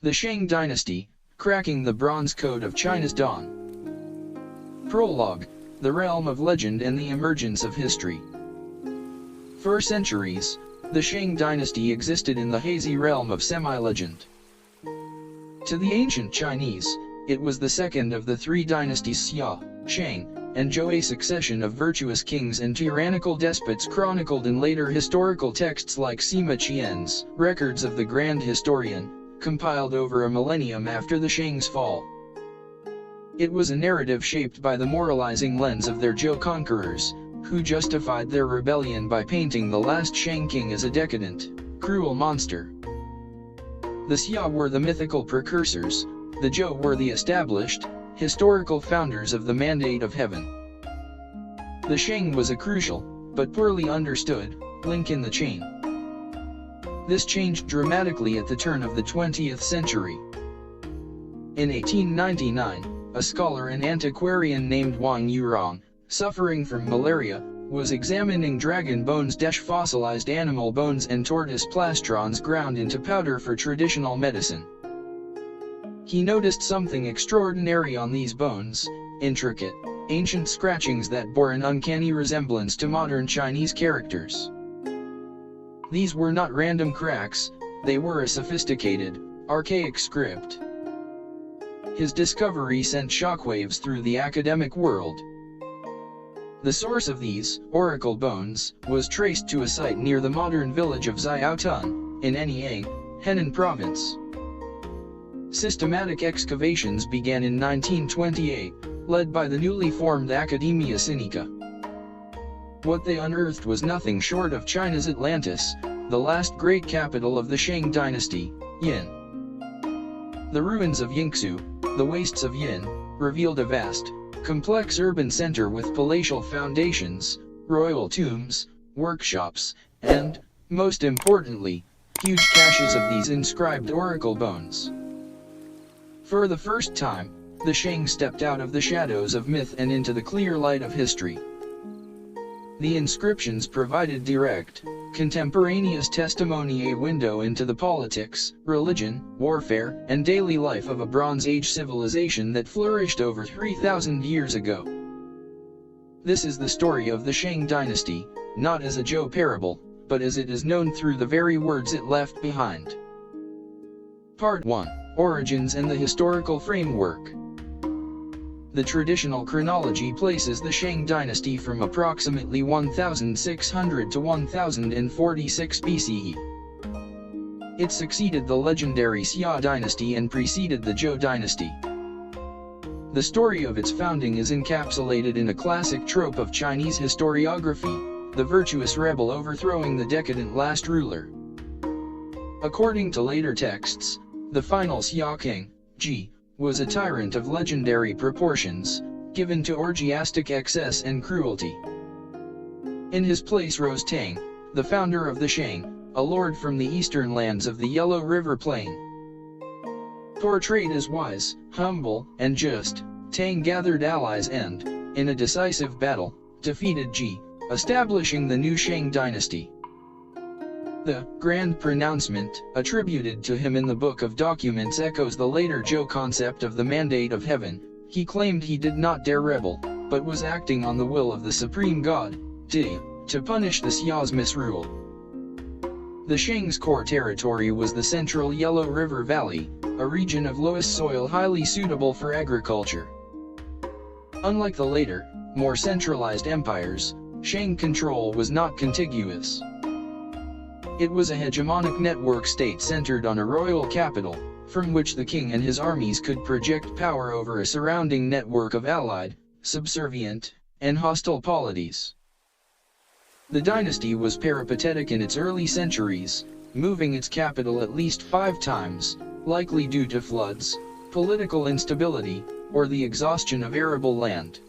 The Shang Dynasty, cracking the bronze code of China's dawn. Prologue, the realm of legend and the emergence of history. For centuries, the Shang Dynasty existed in the hazy realm of semi-legend. To the ancient Chinese, it was the second of the three dynasties Xia, Shang, and Zhou, a succession of virtuous kings and tyrannical despots chronicled in later historical texts like Sima Qian's Records of the Grand Historian, compiled over a millennium after the Shang's fall. It was a narrative shaped by the moralizing lens of their Zhou conquerors, who justified their rebellion by painting the last Shang king as a decadent, cruel monster. The Xia were the mythical precursors, the Zhou were the established, historical founders of the Mandate of Heaven. The Shang was a crucial, but poorly understood, link in the chain. This changed dramatically at the turn of the 20th century. In 1899, a scholar and antiquarian named Wang Yurong, suffering from malaria, was examining dragon bones, fossilized animal bones and tortoise plastrons ground into powder for traditional medicine. He noticed something extraordinary on these bones, intricate, ancient scratchings that bore an uncanny resemblance to modern Chinese characters. These were not random cracks, they were a sophisticated, archaic script. His discovery sent shockwaves through the academic world. The source of these oracle bones was traced to a site near the modern village of Xiaotun, in Anyang, Henan province. Systematic excavations began in 1928, led by the newly formed Academia Sinica. What they unearthed was nothing short of China's Atlantis, the last great capital of the Shang dynasty, Yin. The ruins of Yingxu, the wastes of Yin, revealed a vast, complex urban center with palatial foundations, royal tombs, workshops, and, most importantly, huge caches of these inscribed oracle bones. For the first time, the Shang stepped out of the shadows of myth and into the clear light of history. The inscriptions provided direct, contemporaneous testimony, a window into the politics, religion, warfare, and daily life of a Bronze Age civilization that flourished over 3,000 years ago. This is the story of the Shang dynasty, not as a Zhou parable, but as it is known through the very words it left behind. Part 1. Origins and the historical framework. The traditional chronology places the Shang dynasty from approximately 1600 to 1046 BCE. It succeeded the legendary Xia dynasty and preceded the Zhou dynasty. The story of its founding is encapsulated in a classic trope of Chinese historiography, the virtuous rebel overthrowing the decadent last ruler. According to later texts, the final Xia king, Ji, was a tyrant of legendary proportions, given to orgiastic excess and cruelty. In his place rose Tang, the founder of the Shang, a lord from the eastern lands of the Yellow River Plain. Portrayed as wise, humble, and just, Tang gathered allies and, in a decisive battle, defeated Ji, establishing the new Shang dynasty. The grand pronouncement, attributed to him in the Book of Documents, echoes the later Zhou concept of the Mandate of Heaven. He claimed he did not dare rebel, but was acting on the will of the Supreme God, Di, to punish the Xia's misrule. The Shang's core territory was the central Yellow River Valley, a region of lowest soil highly suitable for agriculture. Unlike the later, more centralized empires, Shang control was not contiguous. It was a hegemonic network state centered on a royal capital, from which the king and his armies could project power over a surrounding network of allied, subservient, and hostile polities. The dynasty was peripatetic in its early centuries, moving its capital at least 5 times, likely due to floods, political instability, or the exhaustion of arable land.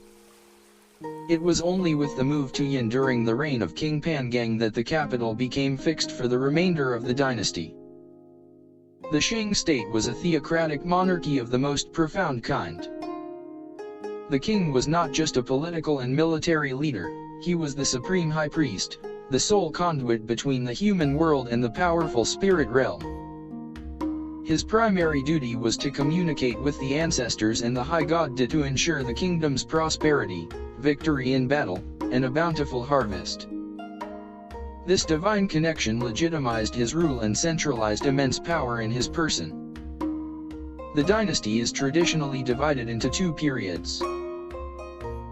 It was only with the move to Yin during the reign of King Pangang that the capital became fixed for the remainder of the dynasty. The Shang state was a theocratic monarchy of the most profound kind. The king was not just a political and military leader, he was the supreme high priest, the sole conduit between the human world and the powerful spirit realm. His primary duty was to communicate with the ancestors and the high god to ensure the kingdom's prosperity, victory in battle, and a bountiful harvest. This divine connection legitimized his rule and centralized immense power in his person. The dynasty is traditionally divided into two periods.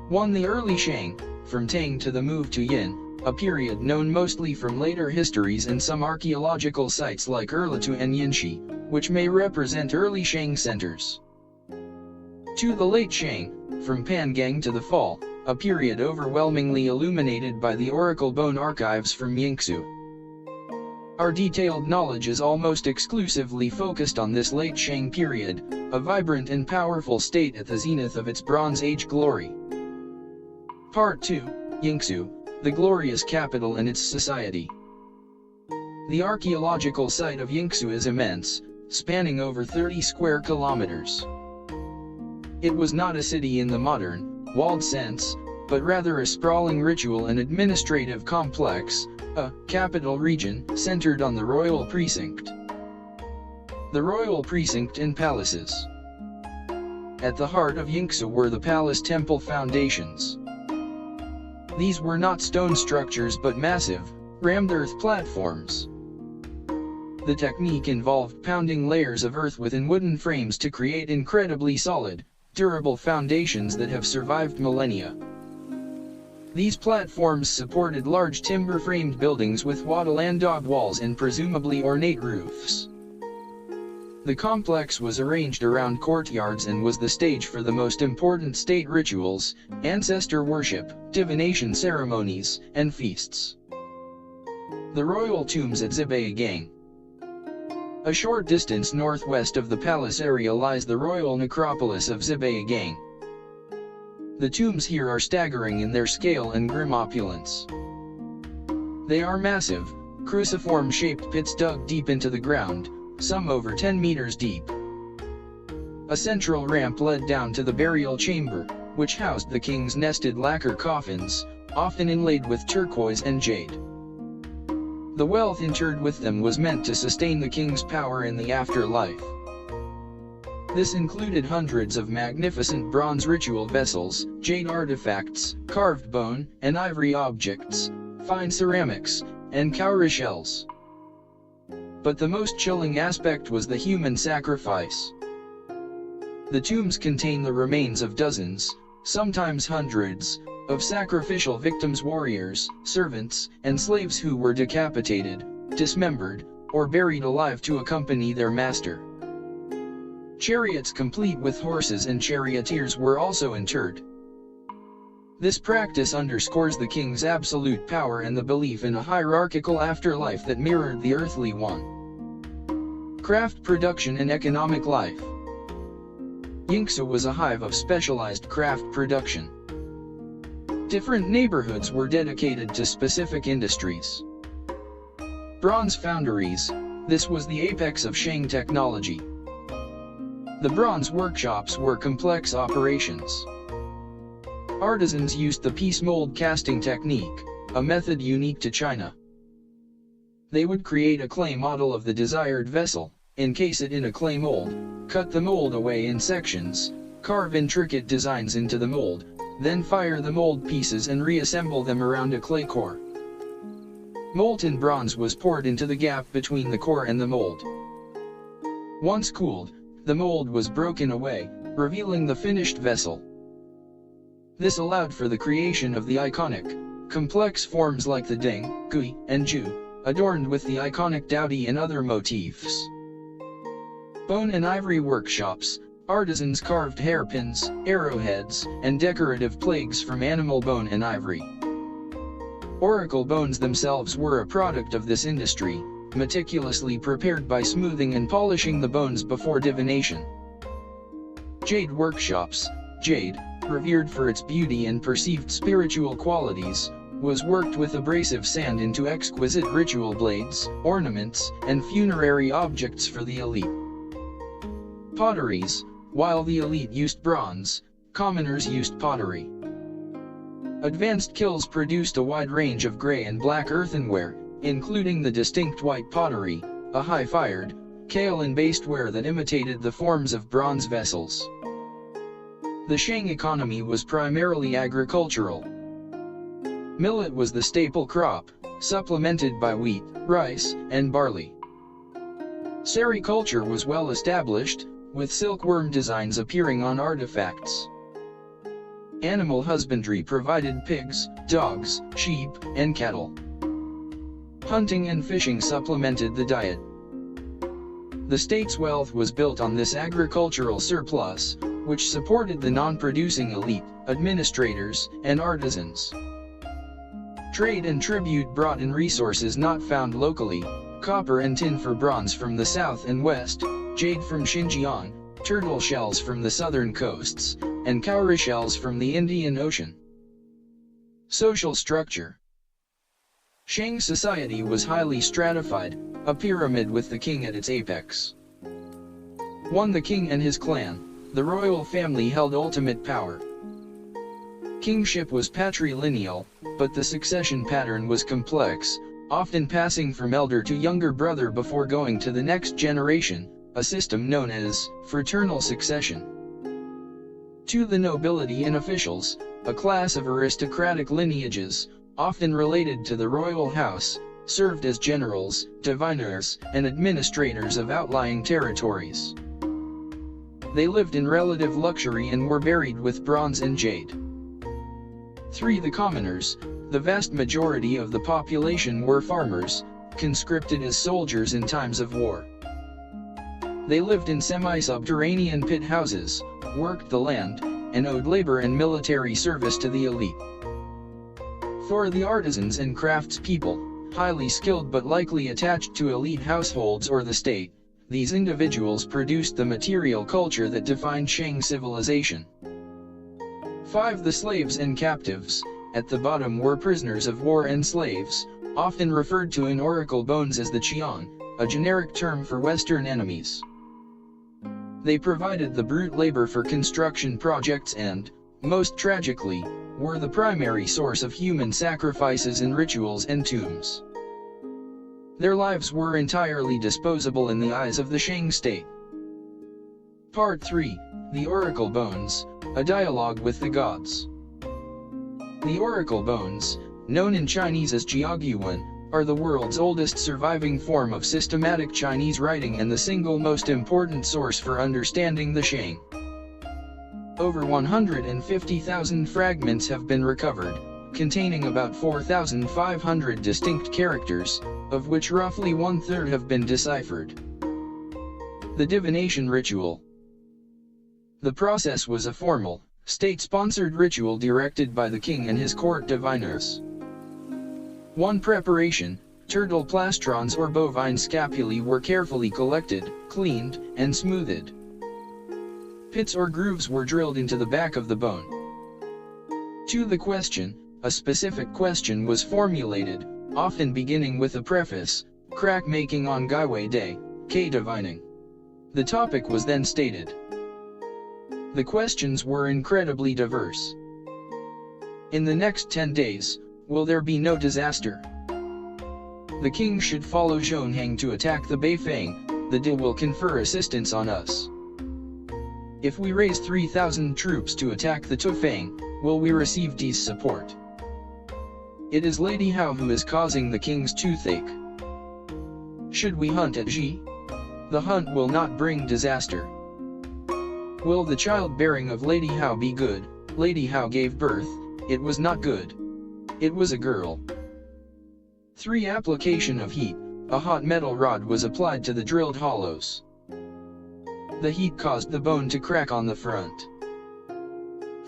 1. The early Shang, from Tang to the move to Yin, a period known mostly from later histories and some archaeological sites like Erlitou and Yinshi, which may represent early Shang centers. 2. The late Shang, from Pangang to the fall, a period overwhelmingly illuminated by the oracle bone archives from Yingzhou. Our detailed knowledge is almost exclusively focused on this late Shang period, a vibrant and powerful state at the zenith of its Bronze Age glory. Part 2, Yingzhou, the glorious capital and its society. The archaeological site of Yingzhou is immense, spanning over 30 square kilometers. It was not a city in the modern, walled sense, but rather a sprawling ritual and administrative complex, a capital region centered on the royal precinct. The royal precinct and palaces. At the heart of Yingzhou were the palace temple foundations. These were not stone structures but massive, rammed earth platforms. The technique involved pounding layers of earth within wooden frames to create incredibly solid, durable foundations that have survived millennia. These platforms supported large timber-framed buildings with wattle and dog walls and presumably ornate roofs. The complex was arranged around courtyards and was the stage for the most important state rituals, ancestor worship, divination ceremonies, and feasts. The royal tombs at Zibeagang. A short distance northwest of the palace area lies the royal necropolis of Zibeagang. The tombs here are staggering in their scale and grim opulence. They are massive, cruciform-shaped pits dug deep into the ground, some over 10 meters deep. A central ramp led down to the burial chamber, which housed the king's nested lacquer coffins, often inlaid with turquoise and jade. The wealth interred with them was meant to sustain the king's power in the afterlife. This included hundreds of magnificent bronze ritual vessels, jade artifacts, carved bone and ivory objects, fine ceramics, and cowrie shells. But the most chilling aspect was the human sacrifice. The tombs contain the remains of dozens, sometimes hundreds, of sacrificial victims, warriors, servants, and slaves who were decapitated, dismembered, or buried alive to accompany their master. Chariots complete with horses and charioteers were also interred. This practice underscores the king's absolute power and the belief in a hierarchical afterlife that mirrored the earthly one. Craft production and economic life. Yingzhou was a hive of specialized craft production. Different neighborhoods were dedicated to specific industries. Bronze foundries, this was the apex of Shang technology. The bronze workshops were complex operations. Artisans used the piece mold casting technique, a method unique to China. They would create a clay model of the desired vessel, encase it in a clay mold, cut the mold away in sections, carve intricate designs into the mold, then fire the mold pieces and reassemble them around a clay core. Molten bronze was poured into the gap between the core and the mold. Once cooled, the mold was broken away, revealing the finished vessel. This allowed for the creation of the iconic, complex forms like the ding, gui, and ju, adorned with the iconic dowdy and other motifs. Bone and ivory workshops, artisans carved hairpins, arrowheads, and decorative plagues from animal bone and ivory. Oracle bones themselves were a product of this industry, meticulously prepared by smoothing and polishing the bones before divination. Jade workshops, jade, revered for its beauty and perceived spiritual qualities, was worked with abrasive sand into exquisite ritual blades, ornaments, and funerary objects for the elite. Potteries, while the elite used bronze, commoners used pottery. Advanced kilns produced a wide range of gray and black earthenware, including the distinct white pottery, a high-fired, kaolin-based ware that imitated the forms of bronze vessels. The Shang economy was primarily agricultural. Millet was the staple crop, supplemented by wheat, rice, and barley. Sericulture was well established, with silkworm designs appearing on artifacts. Animal husbandry provided pigs, dogs, sheep, and cattle. Hunting and fishing supplemented the diet. The state's wealth was built on this agricultural surplus, which supported the non-producing elite, administrators, and artisans. Trade and tribute brought in resources not found locally: copper and tin for bronze from the south and west, jade from Xinjiang, turtle shells from the southern coasts, and cowrie shells from the Indian Ocean. Social structure. Shang society was highly stratified, a pyramid with the king at its apex. The king and his clan, the royal family, held ultimate power. Kingship was patrilineal, but the succession pattern was complex, often passing from elder to younger brother before going to the next generation, a system known as fraternal succession. To the nobility and officials, a class of aristocratic lineages, often related to the royal house, served as generals, diviners, and administrators of outlying territories. They lived in relative luxury and were buried with bronze and jade. The commoners. The vast majority of the population were farmers, conscripted as soldiers in times of war. They lived in semi-subterranean pit houses, worked the land, and owed labor and military service to the elite. The artisans and craftspeople, highly skilled but likely attached to elite households or the state, these individuals produced the material culture that defined Shang civilization. The slaves and captives. At the bottom were prisoners of war and slaves, often referred to in oracle bones as the qian, a generic term for Western enemies. They provided the brute labor for construction projects and, most tragically, were the primary source of human sacrifices in rituals and tombs. Their lives were entirely disposable in the eyes of the Shang state. Part 3, The Oracle Bones, a dialogue with the gods. The oracle bones, known in Chinese as jiaguan, are the world's oldest surviving form of systematic Chinese writing and the single most important source for understanding the Shang. Over 150,000 fragments have been recovered, containing about 4,500 distinct characters, of which roughly one-third have been deciphered. The divination ritual. The process was a formal, state-sponsored ritual directed by the king and his court diviners. Preparation. Turtle plastrons or bovine scapulae were carefully collected, cleaned, and smoothed. Pits or grooves were drilled into the back of the bone. The question. A specific question was formulated, often beginning with a preface: crack making on Gaiwei Day, K divining. The topic was then stated. The questions were incredibly diverse. In the next 10 days, will there be no disaster? The king should follow Zhonghang to attack the Beifang, the Di will confer assistance on us. If we raise 3,000 troops to attack the Tufang, will we receive Di's support? It is Lady Hao who is causing the king's toothache. Should we hunt at Ji? The hunt will not bring disaster. Will the childbearing of Lady Hao be good? Lady Hao gave birth, it was not good. It was a girl. 3. Application of heat. A hot metal rod was applied to the drilled hollows. The heat caused the bone to crack on the front.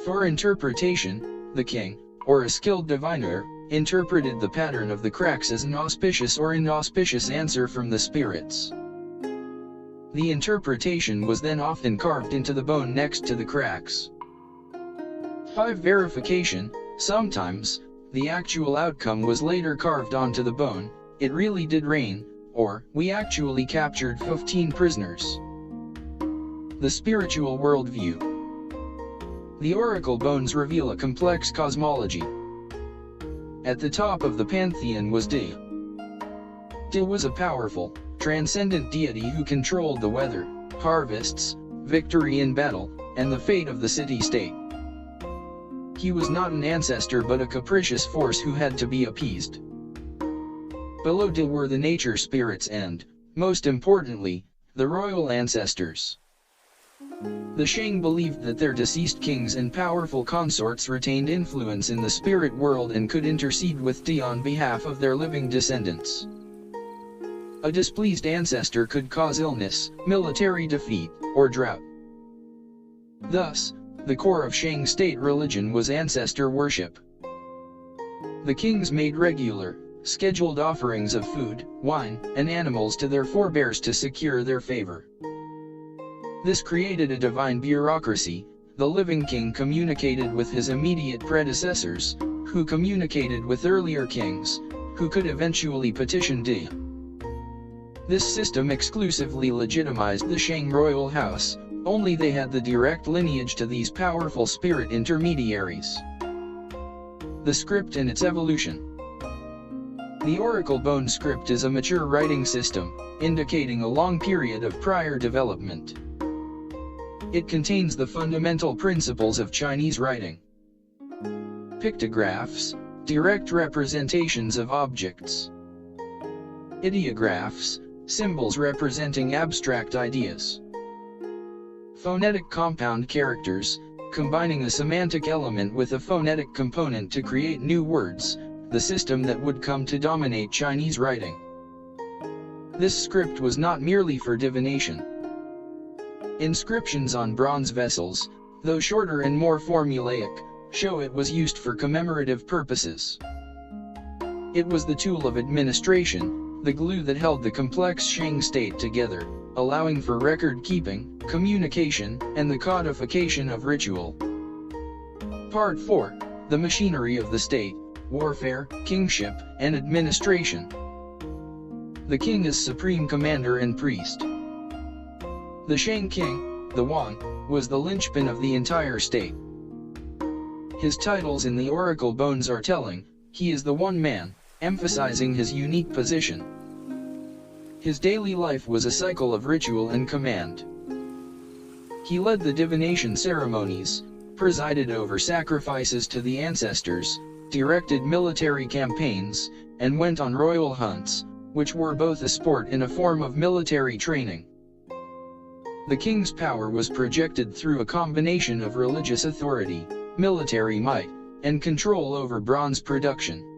For interpretation, the king, or a skilled diviner, interpreted the pattern of the cracks as an auspicious or inauspicious answer from the spirits. The interpretation was then often carved into the bone next to the cracks. 5. Verification. Sometimes, the actual outcome was later carved onto the bone: it really did rain, or we actually captured 15 prisoners. The spiritual worldview. The oracle bones reveal a complex cosmology. At the top of the pantheon was Di. Di was a powerful, transcendent deity who controlled the weather, harvests, victory in battle, and the fate of the city-state. He was not an ancestor but a capricious force who had to be appeased. Below Di were the nature spirits and, most importantly, the royal ancestors. The Shang believed that their deceased kings and powerful consorts retained influence in the spirit world and could intercede with Di on behalf of their living descendants. A displeased ancestor could cause illness, military defeat, or drought. Thus, the core of Shang state religion was ancestor worship. The kings made regular, scheduled offerings of food, wine, and animals to their forebears to secure their favor. This created a divine bureaucracy. The living king communicated with his immediate predecessors, who communicated with earlier kings, who could eventually petition Di. This system exclusively legitimized the Shang royal house, only they had the direct lineage to these powerful spirit intermediaries. The script and its evolution. The Oracle Bone script is a mature writing system, indicating a long period of prior development. It contains the fundamental principles of Chinese writing. Pictographs, direct representations of objects. Ideographs, symbols representing abstract ideas. Phonetic compound characters, combining a semantic element with a phonetic component to create new words, the system that would come to dominate Chinese writing. This script was not merely for divination. Inscriptions on bronze vessels, though shorter and more formulaic, show it was used for commemorative purposes. It was the tool of administration, the glue that held the complex Shang state together, allowing for record-keeping, communication, and the codification of ritual. Part 4. The machinery of the state, warfare, kingship, and administration. The king is supreme commander and priest. The Shang king, the Wan, was the linchpin of the entire state. His titles in the Oracle Bones are telling. He is the one man, emphasizing his unique position. His daily life was a cycle of ritual and command. He led the divination ceremonies, presided over sacrifices to the ancestors, directed military campaigns, and went on royal hunts, which were both a sport and a form of military training. The king's power was projected through a combination of religious authority, military might, and control over bronze production.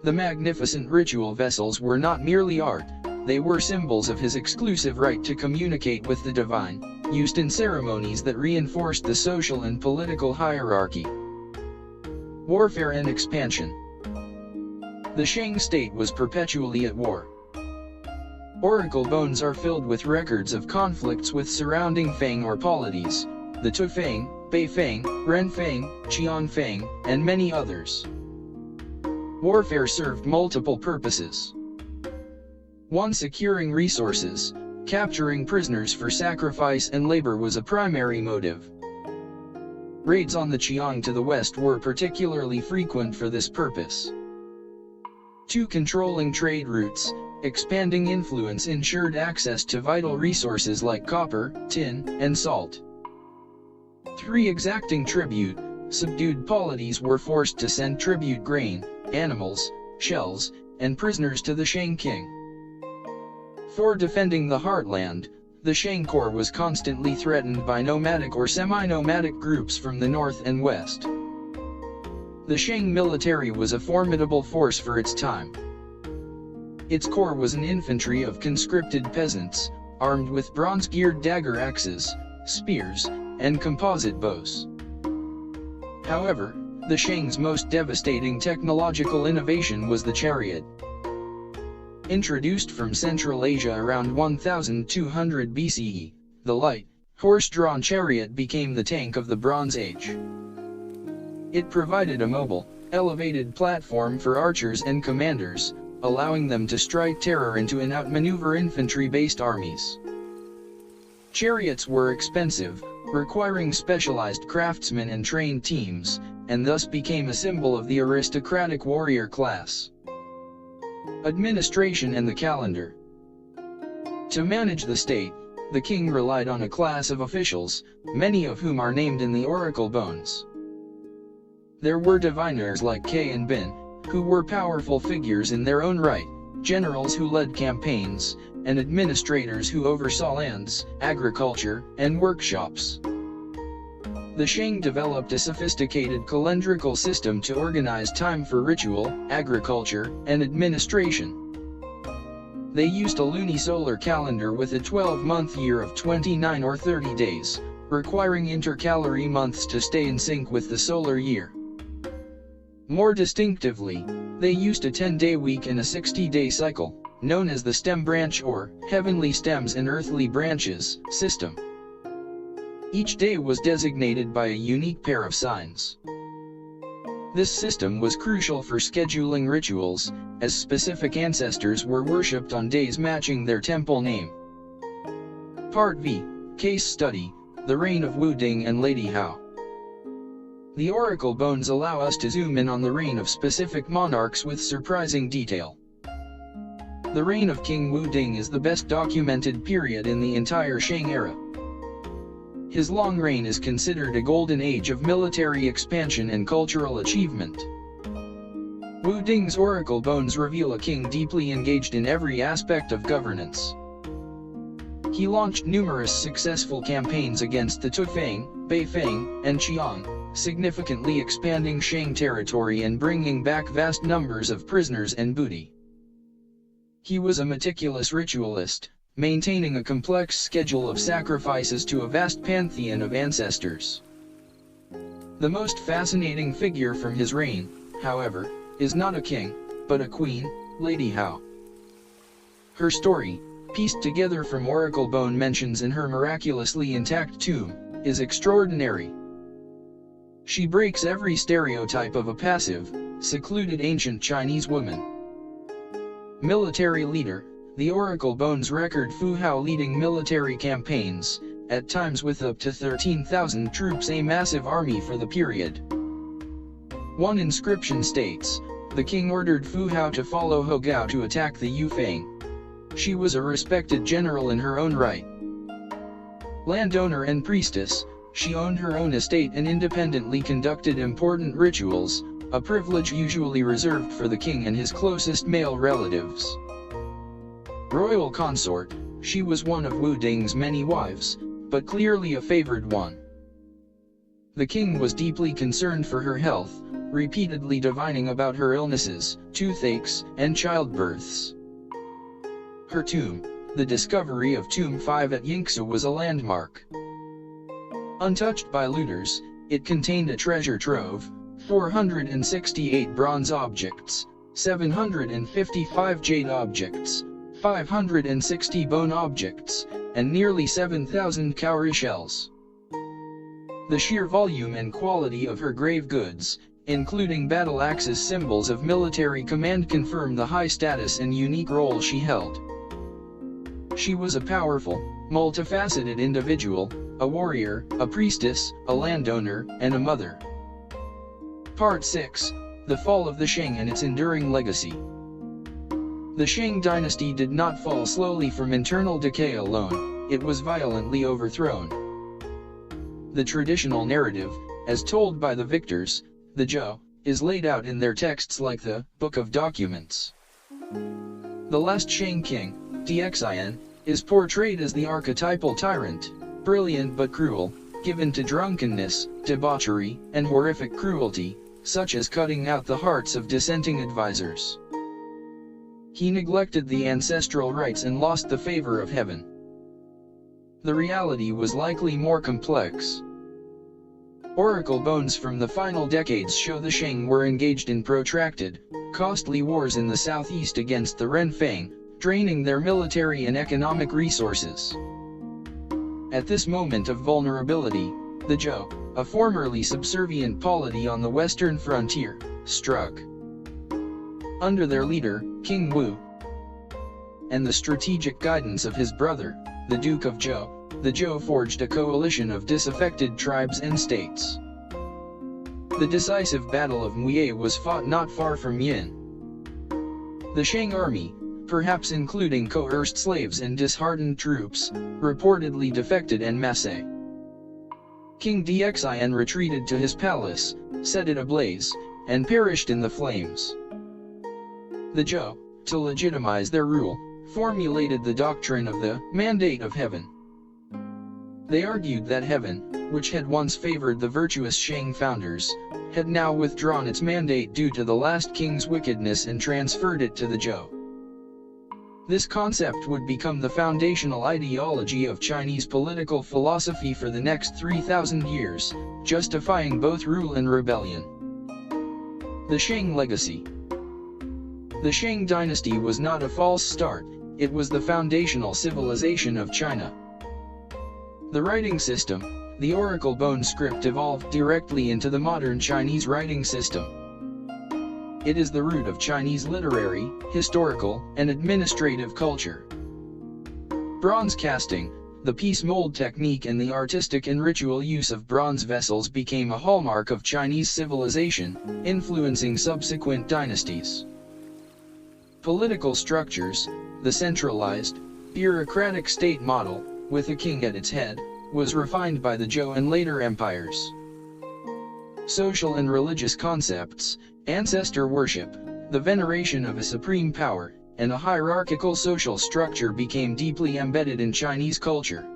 The magnificent ritual vessels were not merely art, they were symbols of his exclusive right to communicate with the divine, used in ceremonies that reinforced the social and political hierarchy. Warfare and expansion. The Shang state was perpetually at war. Oracle bones are filled with records of conflicts with surrounding Fang or polities, the Tu Fang, Bei Fang, Ren Fang, Qian Fang, and many others. Warfare served multiple purposes. 1. Securing resources, capturing prisoners for sacrifice and labor was a primary motive. Raids on the Qiang to the west were particularly frequent for this purpose. 2. Controlling trade routes, expanding influence ensured access to vital resources like copper, tin, and salt. 3. Exacting tribute, subdued polities were forced to send tribute grain, animals, shells, and prisoners to the Shang king. 4. Defending the heartland, the Shang core was constantly threatened by nomadic or semi-nomadic groups from the north and west. The Shang military was a formidable force for its time. Its core was an infantry of conscripted peasants, armed with bronze-geared dagger axes, spears, and composite bows. However, the Shang's most devastating technological innovation was the chariot. Introduced from Central Asia around 1200 BCE, the light, horse-drawn chariot became the tank of the Bronze Age. It provided a mobile, elevated platform for archers and commanders, allowing them to strike terror into and outmaneuver infantry-based armies. Chariots were expensive, requiring specialized craftsmen and trained teams, and thus became a symbol of the aristocratic warrior class. Administration and the calendar. To manage the state, the king relied on a class of officials, many of whom are named in the oracle bones. There were diviners like K and Bin, who were powerful figures in their own right, generals who led campaigns, and administrators who oversaw lands, agriculture, and workshops. The Shang developed a sophisticated calendrical system to organize time for ritual, agriculture, and administration. They used a lunisolar calendar with a 12-month year of 29 or 30 days, requiring intercalary months to stay in sync with the solar year. More distinctively, they used a 10-day week and a 60-day cycle, known as the stem branch or heavenly stems and earthly branches system. Each day was designated by a unique pair of signs. This system was crucial for scheduling rituals, as specific ancestors were worshipped on days matching their temple name. Part V, Case Study, The Reign of Wu Ding and Lady Hao. The oracle bones allow us to zoom in on the reign of specific monarchs with surprising detail. The reign of King Wu Ding is the best documented period in the entire Shang era. His long reign is considered a golden age of military expansion and cultural achievement. Wu Ding's oracle bones reveal a king deeply engaged in every aspect of governance. He launched numerous successful campaigns against the Tufeng, Beifeng, and Qiang, significantly expanding Shang territory and bringing back vast numbers of prisoners and booty. He was a meticulous ritualist, maintaining a complex schedule of sacrifices to a vast pantheon of ancestors. The most fascinating figure from his reign, however, is not a king, but a queen, Lady Hao. Her story, pieced together from oracle bone mentions in her miraculously intact tomb, is extraordinary. She breaks every stereotype of a passive, secluded ancient Chinese woman. Military leader, the oracle bones record Fu Hao leading military campaigns, at times with up to 13,000 troops, a massive army for the period. One inscription states, the king ordered Fu Hao to follow He Gao to attack the Yufeng. She was a respected general in her own right. Landowner and priestess, she owned her own estate and independently conducted important rituals, a privilege usually reserved for the king and his closest male relatives. Royal consort, she was one of Wu Ding's many wives, but clearly a favored one. The king was deeply concerned for her health, repeatedly divining about her illnesses, toothaches, and childbirths. Her tomb, the discovery of Tomb 5 at Yingxia, was a landmark. Untouched by looters, it contained a treasure trove, 468 bronze objects, 755 jade objects, 560 bone objects, and nearly 7,000 cowrie shells. The sheer volume and quality of her grave goods, including battle axes, symbols of military command, confirm the high status and unique role she held. She was a powerful, multifaceted individual, a warrior, a priestess, a landowner, and a mother. Part 6, The Fall of the Shang and its Enduring Legacy. The Shang dynasty did not fall slowly from internal decay alone, it was violently overthrown. The traditional narrative, as told by the victors, the Zhou, is laid out in their texts like the Book of Documents. The last Shang king, Dxin, is portrayed as the archetypal tyrant, brilliant but cruel, given to drunkenness, debauchery, and horrific cruelty, such as cutting out the hearts of dissenting advisors. He neglected the ancestral rites and lost the favor of heaven. The reality was likely more complex. Oracle bones from the final decades show the Shang were engaged in protracted, costly wars in the southeast against the Renfeng, draining their military and economic resources. At this moment of vulnerability, the Zhou, a formerly subservient polity on the western frontier, struck. Under their leader, King Wu, and the strategic guidance of his brother, the Duke of Zhou, the Zhou forged a coalition of disaffected tribes and states. The decisive Battle of Muye was fought not far from Yin. The Shang army, perhaps including coerced slaves and disheartened troops, reportedly defected en masse. King Dxin retreated to his palace, set it ablaze, and perished in the flames. The Zhou, to legitimize their rule, formulated the doctrine of the mandate of heaven. They argued that heaven, which had once favored the virtuous Shang founders, had now withdrawn its mandate due to the last king's wickedness and transferred it to the Zhou. This concept would become the foundational ideology of Chinese political philosophy for the next 3,000 years, justifying both rule and rebellion. The Shang legacy. The Shang dynasty was not a false start, it was the foundational civilization of China. The writing system, the oracle bone script, evolved directly into the modern Chinese writing system. It is the root of Chinese literary, historical, and administrative culture. Bronze casting, the piece mold technique, and the artistic and ritual use of bronze vessels became a hallmark of Chinese civilization, influencing subsequent dynasties. Political structures, the centralized, bureaucratic state model, with a king at its head, was refined by the Zhou and later empires. Social and religious concepts, ancestor worship, the veneration of a supreme power, and a hierarchical social structure became deeply embedded in Chinese culture.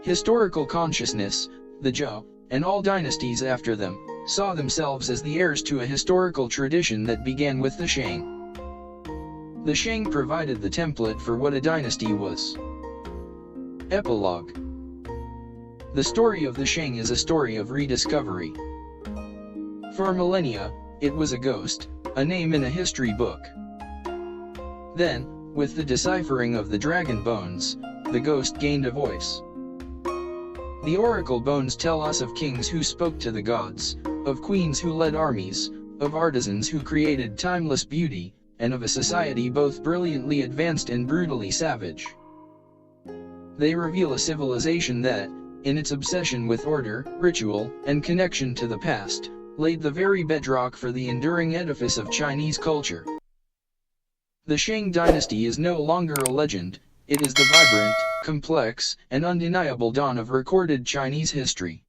Historical consciousness, the Zhou, and all dynasties after them, saw themselves as the heirs to a historical tradition that began with the Shang. The Shang provided the template for what a dynasty was. Epilogue. The story of the Shang is a story of rediscovery. For millennia, it was a ghost, a name in a history book. Then, with the deciphering of the dragon bones, the ghost gained a voice. The oracle bones tell us of kings who spoke to the gods, of queens who led armies, of artisans who created timeless beauty, and of a society both brilliantly advanced and brutally savage. They reveal a civilization that, in its obsession with order, ritual, and connection to the past, laid the very bedrock for the enduring edifice of Chinese culture. The Shang dynasty is no longer a legend, it is the vibrant, complex, and undeniable dawn of recorded Chinese history.